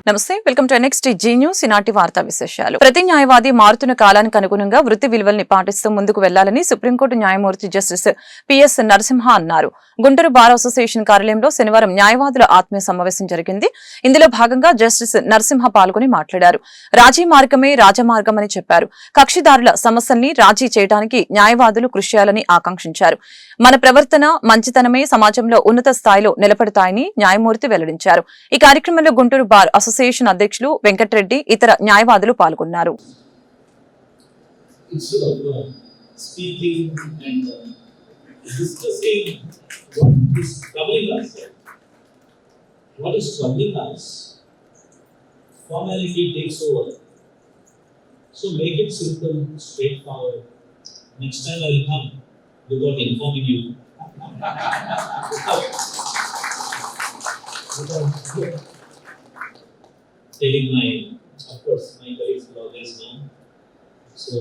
నమస్తే, welcome to next Zee News. ఈనాటి వార్తా విశేషాలు. ప్రతి న్యాయవాది మారుతున్న కాలానికి అనుగుణంగా వృత్తి విలువల్ని పాటిస్తూ ముందుకు వెళ్లాలని సుప్రీంకోర్టు న్యాయమూర్తి జస్టిస్ పిఎస్ నరసింహ అన్నారు. గుంటూరు బార్ అసోసియేషన్ కార్యాలయంలో శనివారం న్యాయవాదుల ఆత్మీయ సమావేశం జరిగింది. ఇందులో భాగంగా జస్టిస్ నరసింహ పాల్గొని మాట్లాడారు. రాజీ మార్గమే రాజమార్గమని చెప్పారు. కక్షిదారుల సమస్యల్ని రాజీ చేయడానికి న్యాయవాదులు కృషి చేయాలని ఆకాంక్షించారు. మన ప్రవర్తన మంచితనమే సమాజంలో ఉన్నత స్థాయిలో నిలబడతాయని న్యాయమూర్తి వెల్లడించారు. ఈ కార్యక్రమంలో గుంటూరు బార్ అసోసియేషన్ అధ్యక్షులు వెంకటరెడ్డి, ఇతర న్యాయవాదులు పాల్గొన్నారు. Telling of course, my colleagues will always know. So,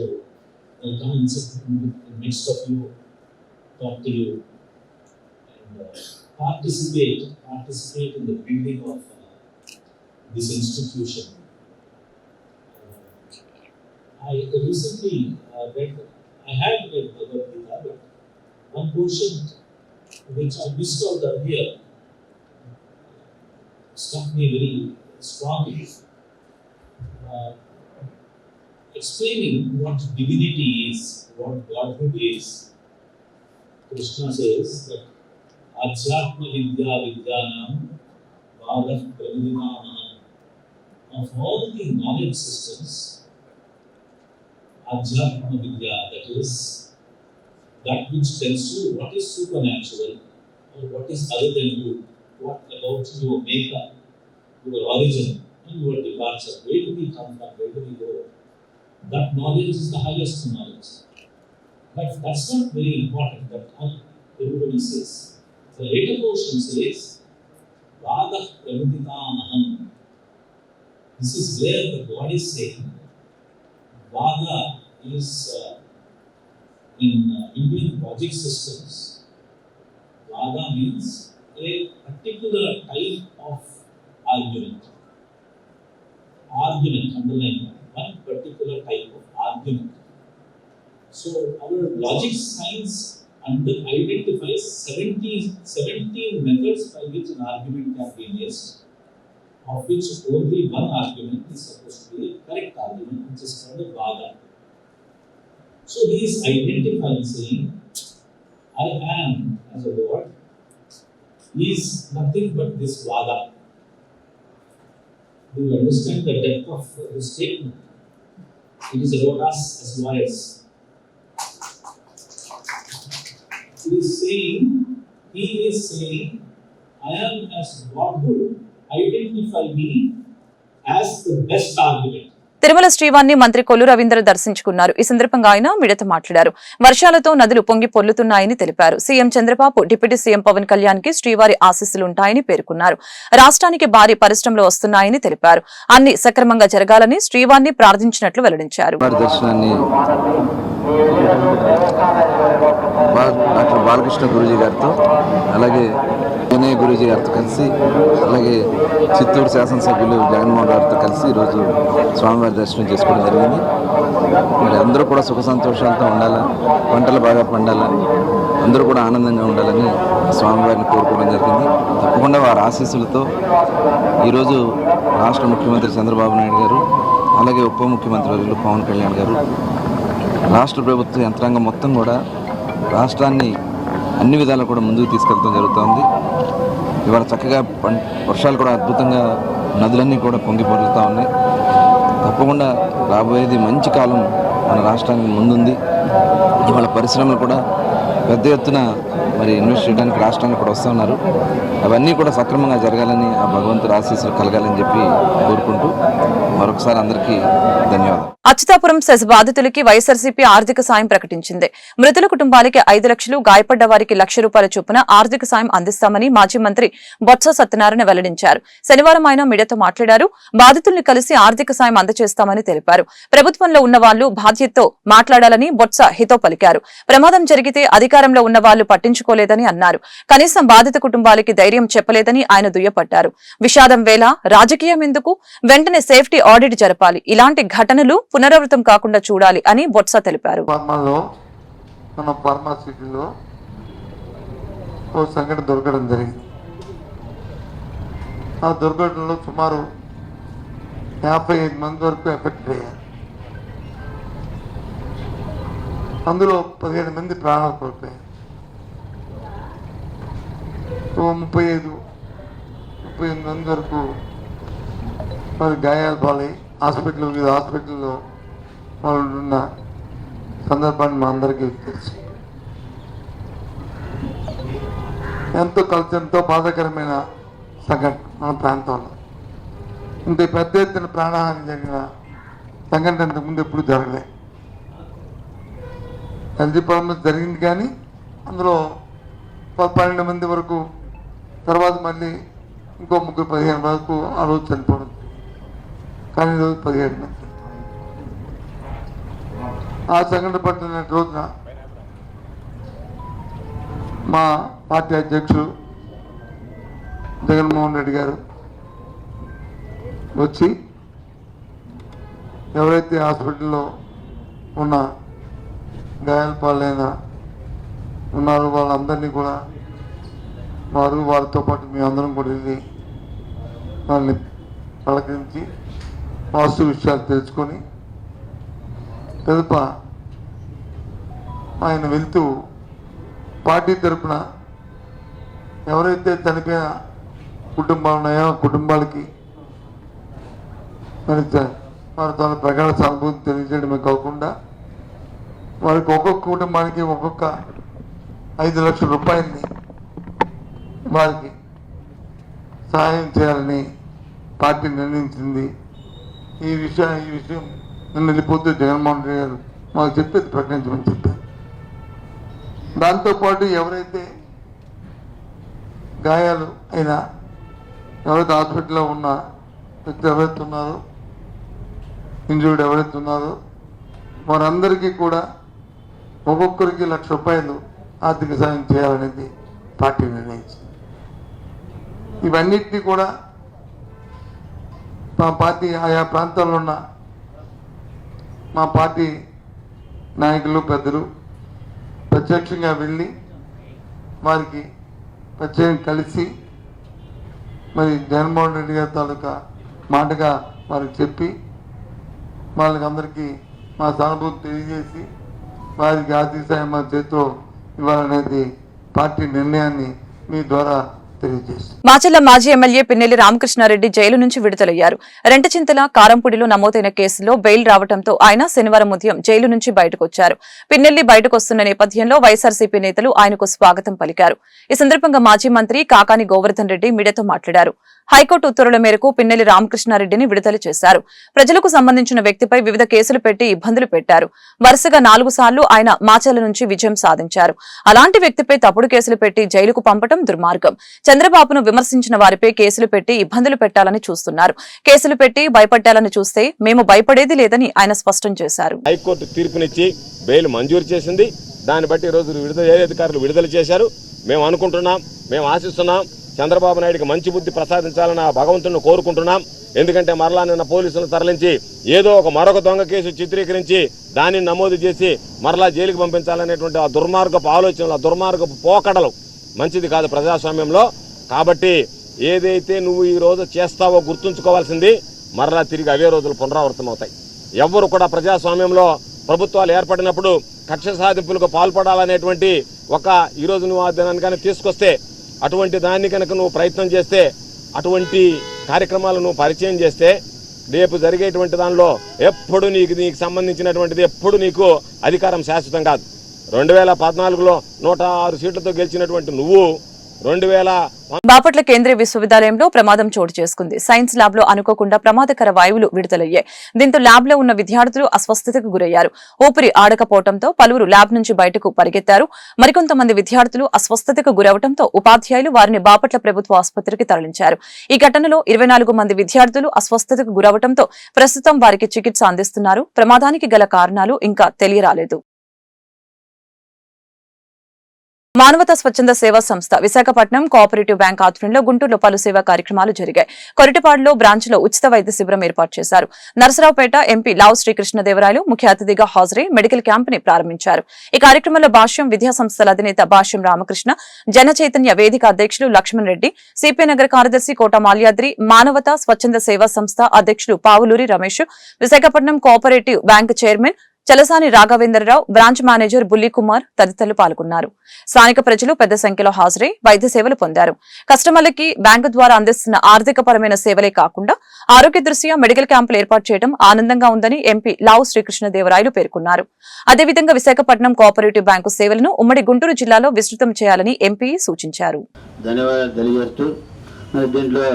I'll come and sit in the midst of you, talk to you, and participate in the building of this institution. I recently had read Bhagavad Gita, but one portion which I missed out earlier struck me very strongly, explaining what divinity is, what Godhood is. Krishna says that Adhyatma Vidya Vidyanam Vadah Pravidinam. Of all the knowledge systems, Adhyatma Vidya, that is, that which tells you what is supernatural or what is other than you, what about your makeup, your origin and your departure. Where do we come from? Where do we go? That knowledge is the highest knowledge. But that's not very important. That everybody says. The later portion says, Vadah Praviditamaham. This is where the God is saying, Vadah is in Indian logic systems. Vadah means a particular type of argument, underline one particular type of argument. So our logic science identifies 17 methods by which an argument can be raised, of which only one argument is supposed to be a correct argument, which is called a Vada. So he is identifying, saying, I am as a Lord, he is nothing but this Vada. Do you understand the depth of the statement? It is about us as lawyers. He is saying, I am as Godhood, identify me as the best argument. Tirumala శ్రీవారిని మంత్రి కొల్లు రవీంద్ర దర్శించుకున్నారు. ఈ సందర్భంగా ఆయన మీడియాతో మాట్లాడారు. వర్షాలతో నదులు పొంగి పొర్లుతున్నాయని తెలిపారు. CM Chandrababu, deputy CM Pawan Kalyan కి శ్రీవారి ఆశీస్సులుంటాయని పేర్కొన్నారు. రాష్ట్రానికి భారీ పరిశ్రమలు వస్తున్నాయని తెలిపారు. అన్ని సక్రమంగా జరగాలని శ్రీవారిని ప్రార్థించినట్లు వెల్లడించారు. డాక్టర్ బాలకృష్ణ గురూజీ గారితో, అలాగే వినయ్ గురూజీ గారితో కలిసి, అలాగే చిత్తూరు శాసనసభ్యులు జగన్మోహన్ గారితో కలిసి ఈరోజు స్వామివారి దర్శనం చేసుకోవడం జరిగింది. మరి అందరూ కూడా సుఖ సంతోషాలతో ఉండాలని, పంటలు బాగా పండాలని, అందరూ కూడా ఆనందంగా ఉండాలని స్వామివారిని కోరుకోవడం జరిగింది. తప్పకుండా వారి ఆశీస్సులతో ఈరోజు రాష్ట్ర ముఖ్యమంత్రి చంద్రబాబు నాయుడు గారు, అలాగే ఉప ముఖ్యమంత్రి వర్యులు పవన్ కళ్యాణ్ గారు, రాష్ట్ర ప్రభుత్వ యంత్రాంగం మొత్తం కూడా రాష్ట్రాన్ని అన్ని విధాలు కూడా ముందుకు తీసుకెళ్తాం జరుగుతుంది. ఇవాళ చక్కగా వర్షాలు కూడా అద్భుతంగా, నదులన్నీ కూడా పొంగి పొర్లుతూ ఉన్నాయి. తప్పకుండా రాబోయేది మంచి కాలం మన రాష్ట్రానికి ముందుంది. ఇవాళ పరిశ్రమలు కూడా పెద్ద ఎత్తున మరి ఇన్వెస్ట్ చేయడానికి రాష్ట్రానికి కూడా వస్తూ ఉన్నారు. అవన్నీ కూడా సక్రమంగా జరగాలని, ఆ భగవంతుడి ఆశీస్సులు కలగాలని చెప్పి కోరుకుంటూ మరొకసారి అందరికీ ధన్యవాదాలు. అచ్యుతాపురం సెస్ బాధితులకి వైఎస్ఆర్సీపీ ఆర్థిక సాయం ప్రకటించింది. మృతుల కుటుంబాలకి 5 లక్షలు, గాయపడ్డ వారికి ₹1,00,000 చొప్పున ఆర్థిక సాయం అందిస్తామని మాజీ మంత్రి బొత్స సత్యనారాయణ వెల్లడించారు. శనివారం ఆయన మీడియాతో మాట్లాడారు. బాధితుల్ని కలిసి ఆర్థిక సాయం అందజేస్తామని తెలిపారు. ప్రభుత్వంలో ఉన్న వాళ్లు బాధ్యతతో మాట్లాడాలని బొత్స హితో పలికారు. ప్రమాదం జరిగితే అధికార అధికారంలో ఉన్న వాళ్లు పట్టించుకోలేదని అన్నారు. కనీసం బాధిత కుటుంబాలకి ధైర్యం చెప్పలేదని ఆయన దుయ్యపట్టారు. విషాదం వేళ రాజకీయం ఎందుకు, వెంటనే సేఫ్టీ ఆడిట్ జరపాలి, ఇలాంటి ఘటనలు పునరావృతం కాకుండా చూడాలి అని బొత్స తెలిపారు. మన ఫార్మాసిటీలో ఓ సంఘటన దొరకడం జరిగింది. ఆ దుర్ఘటనలో సుమారు 55 మంది వరకు ఎఫెక్ట్ అయ్యారు. అందులో 17 మంది ప్రాణాలు కోల్పోయారు. 35 మంది వరకు వారి గాయాలు పాలై వివిధ హాస్పిటల్లో వాళ్ళు ఉన్న సందర్భాన్ని మా అందరికీ తెలుసు. ఎంతో బాధాకరమైన సంఘటన మన ప్రాంతంలో. ఇంత పెద్ద ఎత్తున ప్రాణహాని జరిగిన సంఘటన ఇంతకుముందు ఎప్పుడు జరగలే. హెల్తీ ప్రాబ్లమ్స్ జరిగింది కానీ అందులో 12 మంది వరకు, తర్వాత మళ్ళీ ఇంకో 15 వరకు ఆ రోజు చనిపోవడం. కానీ ఈరోజు 17 మంది. ఆ సంఘటన పట్టిన రోజున మా పార్టీ అధ్యక్షుడు జగన్మోహన్ రెడ్డి గారు వచ్చి ఎవరైతే హాస్పిటల్లో ఉన్న గాయాల పాలైన ఉన్నారో వాళ్ళందరినీ కూడా వారితో పాటు మేమందరం కూడా వెళ్ళి వాళ్ళని పలకరించి వాస్తు విషయాలు తెలుసుకొని తదుప ఆయన వెళ్తూ పార్టీ తరఫున ఎవరైతే చనిపోయిన కుటుంబాలు ఉన్నాయో కుటుంబాలకి మరి వారి తన ప్రగాఢ సానుభూతి తెలియజేయడమే కాకుండా వారికి ఒక్కొక్క కుటుంబానికి ఒక్కొక్క 5 లక్షల రూపాయలని వారికి సహాయం చేయాలని పార్టీ నిర్ణయించింది. ఈ విషయం నిన్న వెళ్ళిపోతూ జగన్మోహన్ రెడ్డి గారు మాకు చెప్పేది ప్రకటించమని చెప్పారు. దాంతోపాటు ఎవరైతే గాయాలు అయినా ఎవరైతే హాస్పిటల్లో ఉన్న వ్యక్తులు ఎవరైతే ఉన్నారో, ఇంజూర్డ్ ఎవరైతే ఉన్నారో వారందరికీ కూడా ఒక్కొక్కరికి 1 లక్ష రూపాయలు ఆర్థిక సాయం చేయాలనేది పార్టీ నిర్ణయించింది. ఇవన్నిటినీ కూడా మా పార్టీ ఆయా ప్రాంతాల్లో ఉన్న మా పార్టీ నాయకులు పెద్దలు ప్రత్యక్షంగా వెళ్ళి వారికి ప్రత్యేకంగా కలిసి మరి జగన్మోహన్ రెడ్డి గారి తాలూకా మాటగా వారికి చెప్పి వాళ్ళకి అందరికీ మా సానుభూతి తెలియజేసి వారికి ఆర్థిక సాయం మా చేతితో ఇవ్వాలనేది పార్టీ నిర్ణయాన్ని మీ ద్వారా తెలియజేస్తుంది. మాచర్ల మాజీ ఎమ్మెల్యే పిన్నెల్లి రామకృష్ణారెడ్డి జైలు నుంచి విడుదలయ్యారు. రెంటచింతల కారంపూడిలో నమోదైన కేసులో బెయిల్ రావడంతో ఆయన శనివారం ఉదయం జైలు నుంచి బయటకొచ్చారు. పిన్నెల్లి బయటకొస్తున్న నేపథ్యంలో వైఎస్ఆర్సీపీ నేతలు ఆయనకు స్వాగతం పలికారు. ఈ సందర్భంగా మాజీ మంత్రి కాకాని గోవర్ధన్ రెడ్డి మీడియాతో మాట్లాడారు. హైకోర్టు ఉత్తర్వుల మేరకు పిన్నెల్లి రామకృష్ణారెడ్డిని విడుదల చేశారు. ప్రజలకు సంబంధించిన వ్యక్తిపై వివిధ కేసులు పెట్టి ఇబ్బందులు పెట్టారు. వరుసగా 4 సార్లు ఆయన మాచర్ల నుంచి విజయం సాధించారు. అలాంటి వ్యక్తిపై తప్పుడు కేసులు పెట్టి జైలుకు పంపడం దుర్మార్గం. చంద్రబాబును విమర్శించిన వారిపై కేసులు పెట్టి ఇబ్బందులు పెట్టాలని చూస్తున్నారు. కేసులు పెట్టి భయపట్టాలని చూస్తే మేము భయపడేది లేదని ఆయన స్పష్టం చేశారు. హైకోర్టు తీర్పునిచ్చి బెయిల్ మంజూరు చేసింది. దాన్ని బట్టి ఈ రోజు అధికారులు విడుదల చేశారు. మేము అనుకుంటున్నాం, మేము ఆశిస్తున్నాం, చంద్రబాబు నాయుడికి మంచి బుద్ధి ప్రసాదించాలని ఆ భగవంతుని కోరుకుంటున్నాం. ఎందుకంటే మరలా నిన్న పోలీసులను తరలించి ఏదో మరొక దొంగ కేసు చిత్రీకరించి దానిని నమోదు చేసి మరలా జైలుకి పంపించాలనేటువంటి ఆ దుర్మార్గపు ఆలోచనలు, ఆ దుర్మార్గపు పోకడలు మంచిది కాదు ప్రజాస్వామ్యంలో. కాబట్టి ఏదైతే నువ్వు ఈ రోజు చేస్తావో గుర్తుంచుకోవాల్సింది మరలా తిరిగి అవే రోజులు పునరావృతమవుతాయి. ఎవ్వరు కూడా ప్రజాస్వామ్యంలో ప్రభుత్వాలు ఏర్పడినప్పుడు కక్ష సాధింపులకు పాల్పడాలనేటువంటి ఈరోజు నువ్వు ఆ దినాన్ని కానీ తీసుకొస్తే, అటువంటి దాన్ని కనుక నువ్వు ప్రయత్నం చేస్తే, అటువంటి కార్యక్రమాలను నువ్వు పరిచయం చేస్తే రేపు జరిగేటువంటి దానిలో ఎప్పుడు నీకు సంబంధించినటువంటిది ఎప్పుడు నీకు అధికారం శాశ్వతం కాదు. 2014లో 106 సీట్లతో గెలిచినటువంటి నువ్వు బాపట్ల కేంద్రీయ విశ్వవిద్యాలయంలో ప్రమాదం చోటు చేసుకుంది. సైన్స్ ల్యాబ్ లో అనుకోకుండా ప్రమాదకర వాయువులు విడుదలయ్యాయి. దీంతో ల్యాబ్ లో ఉన్న విద్యార్థులు అస్వస్థతకు గురయ్యారు. ఊపిరి ఆడకపోవడంతో పలువురు ల్యాబ్ నుంచి బయటకు పరిగెత్తారు. మరికొంతమంది విద్యార్థులు అస్వస్థతకు గురవడంతో ఉపాధ్యాయులు వారిని బాపట్ల ప్రభుత్వ ఆసుపత్రికి తరలించారు. ఈ ఘటనలో 24 మంది విద్యార్థులు అస్వస్థతకు గురవడంతో ప్రస్తుతం వారికి చికిత్స అందిస్తున్నారు. ప్రమాదానికి గల కారణాలు ఇంకా తెలియరాలేదు. మానవతా స్వచ్ఛంద సేవా సంస్థ విశాఖపట్నం కోఆపరేటివ్ బ్యాంక్ ఆధ్వర్యంలో గుంటూరులో పలు సేవా కార్యక్రమాలు జరిగాయి. కొరటిపాడులో బ్రాంచ్లో ఉచిత వైద్య శిబిరం ఏర్పాటు చేశారు. నరసరావుపేట ఎంపీ లావు శ్రీకృష్ణదేవరాయలు ముఖ్య అతిథిగా హాజరై మెడికల్ క్యాంపుని ప్రారంభించారు. ఈ కార్యక్రమంలో భాష్యం విద్యా సంస్థల అధినేత భాష్యం రామకృష్ణ, జన చైతన్య వేదిక అధ్యక్షులు లక్ష్మణ్ రెడ్డి, సిపి నగర కార్యదర్శి కోట మాల్యాద్రి, మానవతా స్వచ్ఛంద సేవా సంస్థ అధ్యక్షులు Pavuluri Ramesh, Visakhapatnam cooperative bank chairman Chalasani Raghavendra Rao, branch manager బుల్లి కుమార్ తదితరులు పాల్గొన్నారు. స్థానిక ప్రజలు పెద్ద సంఖ్యలో హాజరై వైద్య సేవలు పొందారు. కస్టమర్లకి బ్యాంకు ద్వారా అందిస్తున్న ఆర్థిక పరమైన సేవలే కాకుండా ఆరోగ్య దృష్ట్యా మెడికల్ క్యాంపులు ఏర్పాటు చేయడం ఆనందంగా ఉందని ఎంపీ లావు శ్రీకృష్ణదేవరాయలు పేర్కొన్నారు. అదేవిధంగా విశాఖపట్నం కోఆపరేటివ్ బ్యాంకు సేవలను ఉమ్మడి గుంటూరు జిల్లాలో విస్తృతం చేయాలని ఎంపీ సూచించారు. ధన్యవాదాలు తెలియజేస్తూ మరి దీంట్లో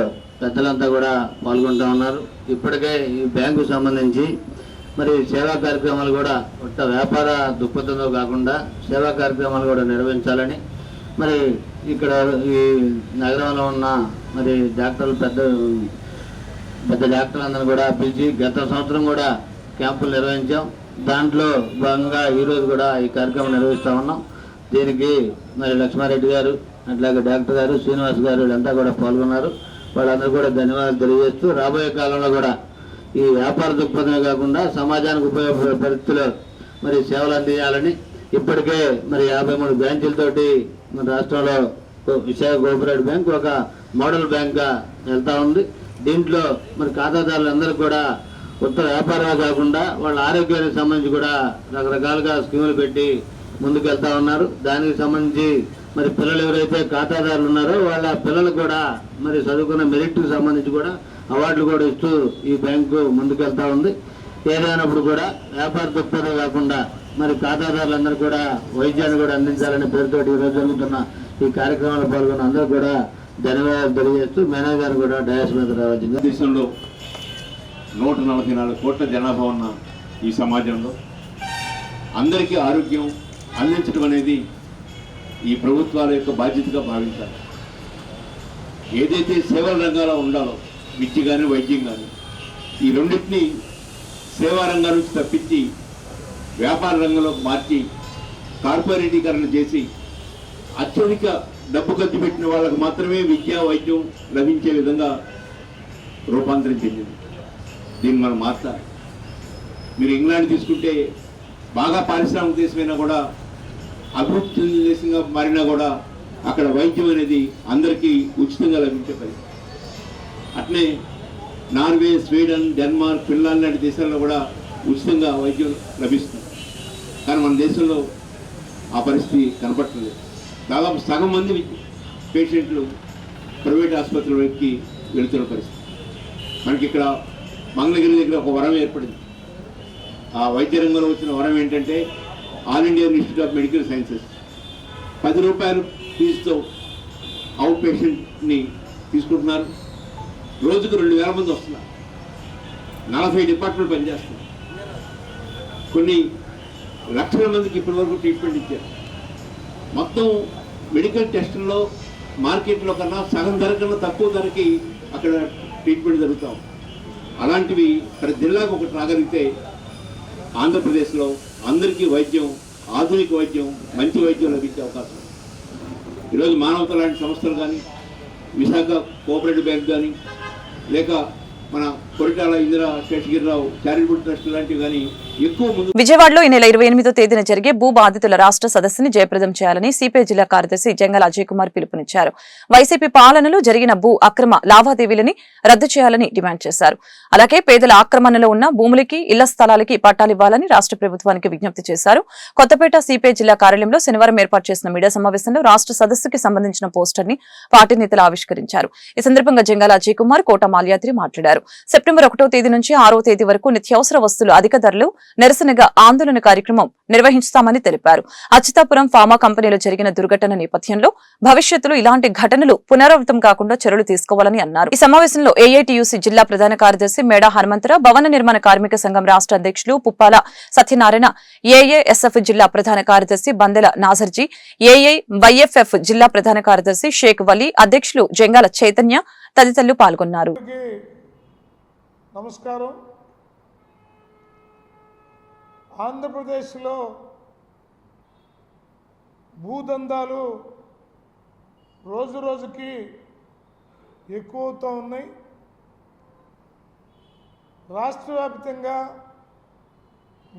పెద్దలంతా కూడా పాల్గొంటూ ఉన్నారు. ఇప్పటికే ఈ బ్యాంకు సంబంధించి మరి సేవా కార్యక్రమాలు కూడా ఒక్క వ్యాపార దృక్పథంలో కాకుండా సేవా కార్యక్రమాలు కూడా నిర్వహించాలని మరి ఇక్కడ ఈ నగరంలో ఉన్న మరి డాక్టర్లు పెద్ద డాక్టర్లందరూ కూడా పిలిచి గత సంవత్సరం కూడా క్యాంపులు నిర్వహించాం. దాంట్లో భాగంగా ఈరోజు కూడా ఈ కార్యక్రమం నిర్వహిస్తూ ఉన్నాం. దీనికి మరి లక్ష్మారెడ్డి గారు, అట్లాగే డాక్టర్ గారు, శ్రీనివాస్ గారు వీళ్ళంతా కూడా పాల్గొన్నారు. వాళ్ళందరూ కూడా ధన్యవాదాలు తెలియజేస్తూ రాబోయే కాలంలో కూడా ఈ వ్యాపార దృక్పథమే కాకుండా సమాజానికి ఉపయోగపడే పరిస్థితుల్లో మరి సేవలు అందించాలని ఇప్పటికే మరి 53 బ్రాంచీలతోటి మన రాష్ట్రంలో విశాఖ కోఆపరేటివ్ బ్యాంక్ ఒక మోడల్ బ్యాంక్గా వెళ్తూ ఉంది. దీంట్లో మరి ఖాతాదారులందరూ కూడా కొత్త వ్యాపారమే కాకుండా వాళ్ళ ఆరోగ్యానికి సంబంధించి కూడా రకరకాలుగా స్కీములు పెట్టి ముందుకు వెళ్తూ ఉన్నారు. దానికి సంబంధించి మరి పిల్లలు ఎవరైతే ఖాతాదారులు ఉన్నారో వాళ్ళ పిల్లలు కూడా మరి చదువుకున్న మెరిట్కి సంబంధించి కూడా అవార్డులు కూడా ఇస్తూ ఈ బ్యాంకు ముందుకెళ్తా ఉంది. ఏదైనప్పుడు కూడా వ్యాపార దృక్పథం కాకుండా మరి ఖాతాదారులందరూ కూడా వైద్యాన్ని కూడా అందించాలనే పేరుతో ఈరోజు జరుగుతున్న ఈ కార్యక్రమాల్లో పాల్గొన్న అందరూ కూడా ధన్యవాదాలు తెలియజేస్తూ మేనేజర్ గారు కూడా డయాస్ మీద రావాల్సింది. దేశంలో 144 కోట్ల జనాభా ఉన్న ఈ సమాజంలో అందరికీ ఆరోగ్యం అందించడం అనేది ఈ ప్రభుత్వాల యొక్క బాధ్యతగా భావించాలి. ఏదైతే సేవల రంగాల్లో ఉండాలో విద్య కానీ వైద్యం కానీ ఈ రెండింటినీ సేవా రంగం నుంచి తప్పించి వ్యాపార రంగంలోకి మార్చి కార్పొరేటీకరణ చేసి అత్యధిక డబ్బు ఖర్చు పెట్టిన వాళ్ళకు మాత్రమే విద్యా వైద్యం లభించే విధంగా రూపాంతరం చెందింది. దీన్ని మనం మార్చాలి. మీరు ఇంగ్లాండ్ తీసుకుంటే బాగా పారిశ్రామిక దేశమైనా కూడా అభివృద్ధి చెందిన దేశంగా మారినా కూడా అక్కడ వైద్యం అనేది అందరికీ ఉచితంగా లభించే పరిస్థితి. అట్లే నార్వే, స్వీడన్, డెన్మార్క్, ఫిన్లాండ్ లాంటి దేశాల్లో కూడా ఉచితంగా వైద్యం లభిస్తుంది. కానీ మన దేశంలో ఆ పరిస్థితి కనపడుతుంది. దాదాపు సగం మంది పేషెంట్లు ప్రైవేట్ ఆసుపత్రులకి వెళుతున్న పరిస్థితి. మనకి ఇక్కడ మంగళగిరి దగ్గర ఒక వరం ఏర్పడింది. ఆ వైద్య రంగంలో వచ్చిన వరం ఏంటంటే all India institute of medical sciences 10 రూపాయలు ఫీజుతో అవుట్ పేషెంట్ని తీసుకుంటున్నారు. రోజుకు 2000 మంది వస్తున్నారు. 40 డిపార్ట్మెంట్ పనిచేస్తున్నారు. కొన్ని లక్షల మందికి ఇప్పటి వరకు ట్రీట్మెంట్ ఇచ్చారు. మొత్తం మెడికల్ టెస్టుల్లో మార్కెట్లో కన్నా సగం ధర కన్నా తక్కువ ధరకి అక్కడ ట్రీట్మెంట్ జరుగుతాం. అలాంటివి ప్రతి జిల్లాకు ఒకటి రాగలిగితే ఆంధ్రప్రదేశ్లో అందరికీ వైద్యం, ఆధునిక వైద్యం, మంచి వైద్యం లభించే అవకాశం. ఈరోజు మానవత లాంటి సంస్థలు కానీ, విశాఖ కోఆపరేటివ్ బ్యాంక్ కానీ, లేక మన కొరిటాల ఇందిరా శేషగిరిరావు చారిటబుల్ ట్రస్ట్ లాంటివి కానీ ఎక్కువ ముందు. విజయవాడలో ఈ నెల 28వ తేదీన జరిగే భూ బాధితుల రాష్ట్ర సదస్సుని జయప్రదం చేయాలని సిపిఐ జిల్లా కార్యదర్శి జంగాల అజయ్ కుమార్ పిలుపునిచ్చారు. వైసీపీ పాలనలో జరిగిన భూ అక్రమ లావాదేవీలని రద్దు చేయాలని డిమాండ్ చేశారు. అలాగే పేదల ఆక్రమణలో ఉన్న భూములకి, ఇళ్ల స్థలాలకి పట్టాలివ్వాలని రాష్ట్ర ప్రభుత్వానికి విజ్ఞప్తి చేశారు. కొత్తపేట సిపిఐ జిల్లా కార్యాలయంలో శనివారం ఏర్పాటు చేసిన మీడియా సమావేశంలో రాష్ట్ర సదస్సుకి సంబంధించిన పోస్టర్ ని పార్టీ నేతలు ఆవిష్కరించారు. ఈ సందర్భంగా జంగాల అజయ్ కుమార్, కోట మాల్యాద్రి మాట్లాడారు. సెప్టెంబర్ 1వ తేదీ నుంచి 6వ తేదీ వరకు నిత్యావసర వస్తువులు అధిక ధరలు నిరసనగా ఆందోళన కార్యక్రమం నిర్వహిస్తామని తెలిపారు. అచ్యుతాపురం ఫార్మా కంపెనీలో జరిగిన దుర్ఘటన నేపథ్యంలో భవిష్యత్తులో ఇలాంటి ఘటనలు పునరావృతం కాకుండా చర్యలు తీసుకోవాలని అన్నారు. ఈ సమావేశంలో ఏఐటియుసి జిల్లా ప్రధాన కార్యదర్శి మేడా హనుమంతరావు, భవన నిర్మాణ కార్మిక సంఘం రాష్ట్ర అధ్యక్షులు పుప్పాల సత్యనారాయణ, ఏఏఎస్ఎఫ్ జిల్లా ప్రధాన కార్యదర్శి బందెల నాజర్జీ, ఏఐవైఎఫ్ఎఫ్ జిల్లా ప్రధాన కార్యదర్శి షేక్ వలీ, అధ్యక్షులు జంగాల చైతన్య తదితరులు పాల్గొన్నారు. నమస్కారం. ఆంధ్రప్రదేశ్లో భూదందాలు రోజు రోజుకి ఎక్కువ అవుతూ ఉన్నాయి. రాష్ట్ర వ్యాప్తంగా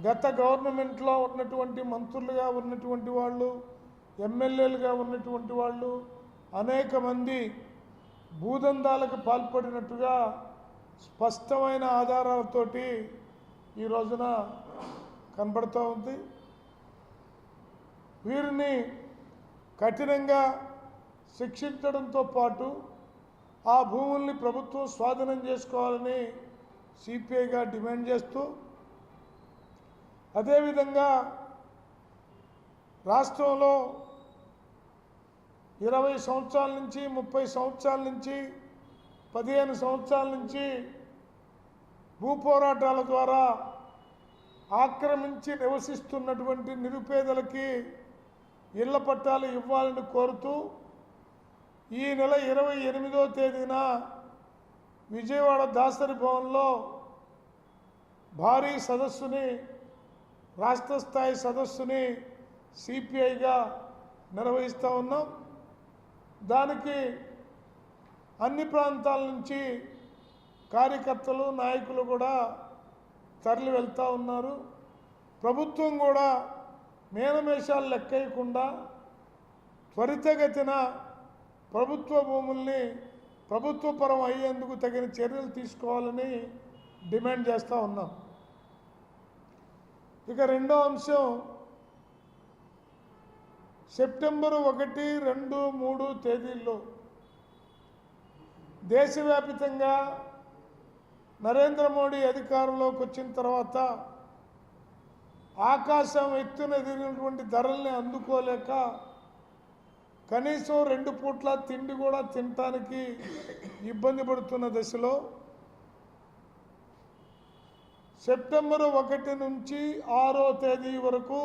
గత గవర్నమెంట్లో ఉన్నటువంటి మంత్రులుగా ఉన్నటువంటి వాళ్ళు, ఎమ్మెల్యేలుగా ఉన్నటువంటి వాళ్ళు అనేక మంది భూదందాలకు పాల్పడినట్టుగా స్పష్టమైన ఆధారాలతోటి ఈ రోజున కనబడుతూ ఉంది. వీరిని కఠినంగా శిక్షించడంతో పాటు ఆ భూముల్ని ప్రభుత్వం స్వాధీనం చేసుకోవాలని సిపిఐగా డిమాండ్ చేస్తూ, అదేవిధంగా రాష్ట్రంలో 20 సంవత్సరాల నుంచి 30 సంవత్సరాల నుంచి 15 సంవత్సరాల నుంచి భూ పోరాటాల ద్వారా ఆక్రమించి నివసిస్తున్నటువంటి నిరుపేదలకి ఇళ్ల పట్టాలు ఇవ్వాలని కోరుతూ ఈ నెల 28వ తేదీన విజయవాడ దాసరి భవన్లో భారీ సదస్సుని, రాష్ట్ర స్థాయి సదస్సుని సిపిఐగా నిర్వహిస్తూ ఉన్నాం. దానికి అన్ని ప్రాంతాల నుంచి కార్యకర్తలు, నాయకులు కూడా తరలి వెళ్తూ ఉన్నారు. ప్రభుత్వం కూడా మేనమేషాలు లెక్కేయకుండా త్వరితగతిన ప్రభుత్వ భూముల్ని ప్రభుత్వపరం అయ్యేందుకు తగిన చర్యలు తీసుకోవాలని డిమాండ్ చేస్తూ ఉన్నాం. ఇక రెండో అంశం, సెప్టెంబరు 1, 2, 3 తేదీల్లో దేశవ్యాప్తంగా నరేంద్ర మోడీ అధికారంలోకి వచ్చిన తర్వాత ఆకాశం ఎత్తున ఎదిగినటువంటి ధరల్ని అందుకోలేక కనీసం 2 పూట్ల తిండి కూడా తినటానికి ఇబ్బంది పడుతున్న దశలో సెప్టెంబరు 1 నుంచి 6వ తేదీ వరకు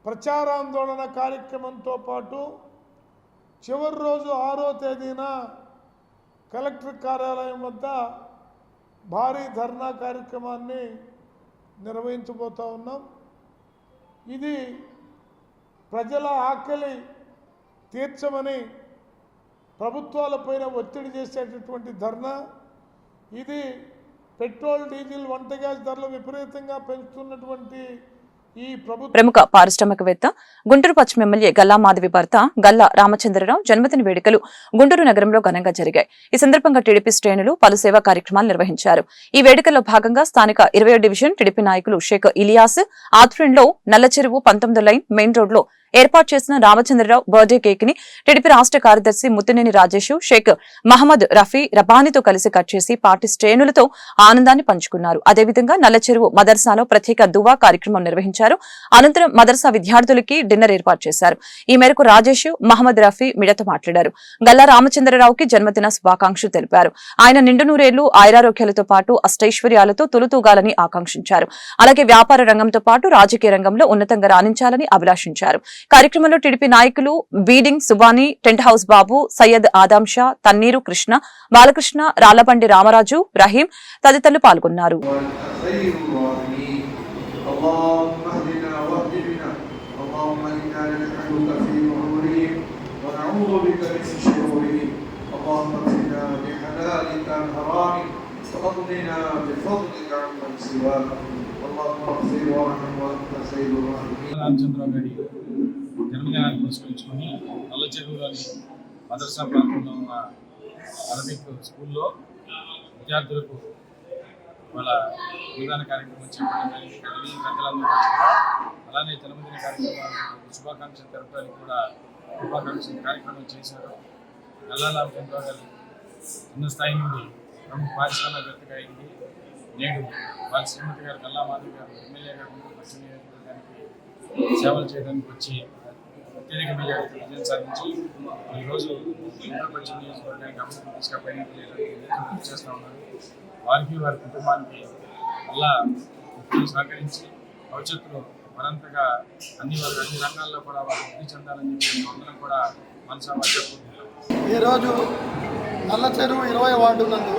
ప్రచారాందోళన కార్యక్రమంతో పాటు చివరి రోజు 6వ తేదీన కలెక్టర్ కార్యాలయం వద్ద భారీ ధర్నా కార్యక్రమాన్ని నిర్వహించబోతూ ఉన్నాం. ఇది ప్రజల ఆకలి తీర్చమని ప్రభుత్వాలపైన ఒత్తిడి చేసేటటువంటి ధర్నా. ఇది పెట్రోల్, డీజిల్, వంట గ్యాస్ ధరలు విపరీతంగా పెంచుతున్నటువంటి ఈ ప్రముఖ పారిశ్రామికవేత్త గుంటూరు పశ్చిమ ఎమ్మెల్యే గల్లా మాధవి భర్త గల్లా రామచంద్రరావు జన్మదిన వేడుకలు గుంటూరు నగరంలో ఘనంగా జరిగాయి. ఈ సందర్భంగా టీడీపీ శ్రేణులు పలు సేవా కార్యక్రమాలు నిర్వహించారు. ఈ వేడుకల్లో భాగంగా స్థానిక 20వ డివిజన్ టీడీపీ నాయకులు షేక్ ఇలియాస్ ఆధ్వర్యంలో నల్లచెరువు 19 లైన్ మెయిన్ రోడ్ లో ఏర్పాటు చేసిన రామచంద్రరావు బర్త్డే కేక్ ని టీడీపీ రాష్ట్ర కార్యదర్శి ముత్తినేని రాజేష్, షేక్ మహమ్మద్ రఫీ రబానీతో కలిసి కట్ చేసి పార్టీ శ్రేణులతో ఆనందాన్ని పంచుకున్నారు. అదేవిధంగా నల్లచెరువు మదర్సాలో ప్రత్యేక దువా కార్యక్రమం నిర్వహించారు. అనంతరం మదర్సా విద్యార్థులకి డిన్నర్ ఏర్పాటు చేశారు. ఈ మేరకు రాజేష్, మహమ్మద్ రఫీ మీడియాతో మాట్లాడారు. గల్లా రామచంద్రరావుకి జన్మదిన శుభాకాంక్షలు తెలిపారు. ఆయన నిండు నూరేళ్లు ఆయురారోగ్యాలతో పాటు అష్టైశ్వర్యాలతో తులుతూగాలని ఆకాంక్షించారు. అలాగే వ్యాపార రంగంతో పాటు రాజకీయ రంగంలో ఉన్నతంగా రాణించాలని అభిలాషించారు. కార్యక్రమంలో టీడీపీ నాయకులు బీడింగ్ సుబానీ, టెంట్ హౌస్ బాబు, సయ్యద్ ఆదాం షా, తన్నీరు కృష్ణ, బాలకృష్ణ, రాళ్లబండి రామరాజు, రహీం తదితరులు పాల్గొన్నారు. రామచంద్రరావు గారి జన్మదినాన్ని పురస్కరించుకొని నల్లచెరువులోని మదర్సా ప్రాంతంలో ఉన్న అరబిక్ స్కూల్లో విద్యార్థులకు వాళ్ళ విధాన కార్యక్రమం చేపట్టడం పెద్దలందరూ అలానే జన్మదిన కార్యక్రమాలు శుభాకాంక్షలు తెలపడానికి కూడా శుభాకాంక్షలు కార్యక్రమం చేశారు. గల్లా రామచంద్రరావు గారు చిన్న స్థాయి నుండి ప్రముఖ పారిశ్రామికవేత్తగా అయింది. నేడు వాళ్ళ శ్రీమతి గారు గల్లా మాధవి గారు ఎమ్మెల్యే గారు పశ్చిమ నియోజకవర్గానికి సేవలు చేయడానికి వచ్చి అత్యధిక మెజారిటీ విజయం సాధించి ఈరోజు గుంటూరు పశ్చిమ నియోజకవర్గానికి అభివృద్ధి దిశగా పయనించడానికి చేస్తూ ఉన్నారు. వారికి వారి కుటుంబానికి అలా సహకరించి భవిష్యత్తులో మరింతగా అన్ని రంగాల్లో కూడా వారు వృద్ధి చెందాలని చెప్పి అందరం కూడా మనసారా చెప్పుకుంటున్నాం. ఈరోజు నల్లచెరువు 20వ వార్డు నందు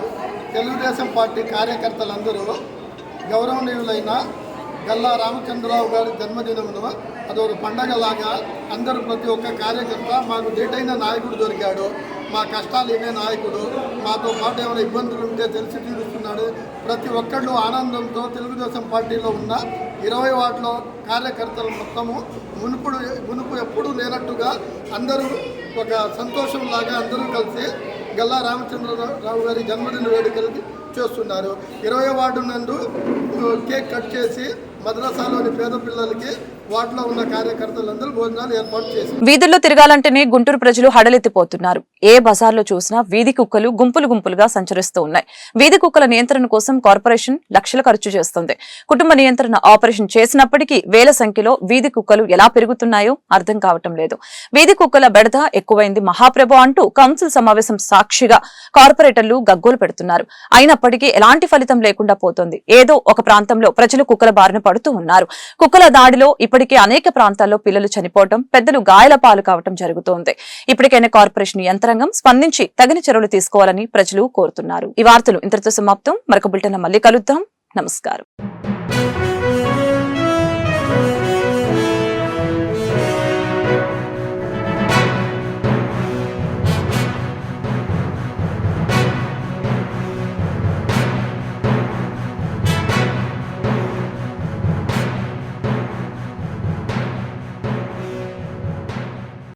తెలుగుదేశం పార్టీ కార్యకర్తలందరూ గౌరవనీయులైన గల్లా రామచంద్రరావు గారి జన్మదినమును అదొక పండగలాగా అందరూ ప్రతి ఒక్క కార్యకర్త మాకు ధీటైన నాయకుడు దొరికాడు, మా కష్టాలు ఏమే నాయకుడు, మాతో పాటు ఏమైనా ఇబ్బందులు ఉంటే తెలిసి తీరుస్తున్నాడు. ప్రతి ఒక్కళ్ళు ఆనందంతో తెలుగుదేశం పార్టీలో ఉన్న 20 వార్డులో కార్యకర్తలు మొత్తము మునుపు ఎప్పుడూ లేనట్టుగా అందరూ ఒక సంతోషంలాగా అందరూ కలిసి గల్లా రామచంద్రరావు గారి జన్మదిన వేడుకలకి చేస్తున్నారు. 20 వార్డు నందు కేక్ కట్ చేసి మద్రసాలోని పేద పిల్లలకి వాటిలో ఉన్న కార్యకర్తలందరూ భోజనాలు ఏర్పాటు చేశారు. వీధుల్లో తిరగాలంటేనే గుంటూరు ప్రజలు హడలెత్తిపోతున్నారు. ఏ బజార్లో చూసినా వీధి కుక్కలు గుంపులుగా సంచరిస్తూ ఉన్నాయి. వీధి కుక్కల నియంత్రణ కోసం కార్పొరేషన్ లక్షలు ఖర్చు చేస్తుంది. కుటుంబ నియంత్రణ ఆపరేషన్ చేసినప్పటికీ వేల సంఖ్యలో వీధి కుక్కలు ఎలా పెరుగుతున్నాయో అర్థం కావటం లేదు. వీధి కుక్కల బెడద ఎక్కువైంది మహాప్రభు అంటూ కౌన్సిల్ సమావేశం సాక్షిగా కార్పొరేటర్లు గగ్గోలు పెడుతున్నారు. అయినప్పటికీ ఎలాంటి ఫలితం లేకుండా పోతోంది. ఏదో ఒక ప్రాంతంలో ప్రజలు కుక్కల బారిన పడుతూ ఉన్నారు. కుక్కల దాడిలో ఇప్పటికే అనేక ప్రాంతాల్లో పిల్లలు చనిపోవడం, పెద్దలు గాయాల పాలు కావడం జరుగుతోంది. ఇప్పటికైనా కార్పొరేషన్ యంత్రాంగం స్పందించి తగిన చర్యలు తీసుకోవాలని ప్రజలు కోరుతున్నారు. ఈ వార్తలు ఇంతటితో సమాప్తం. మరొక బులెటిన్ మళ్ళీ కలుద్దాం. నమస్కారం.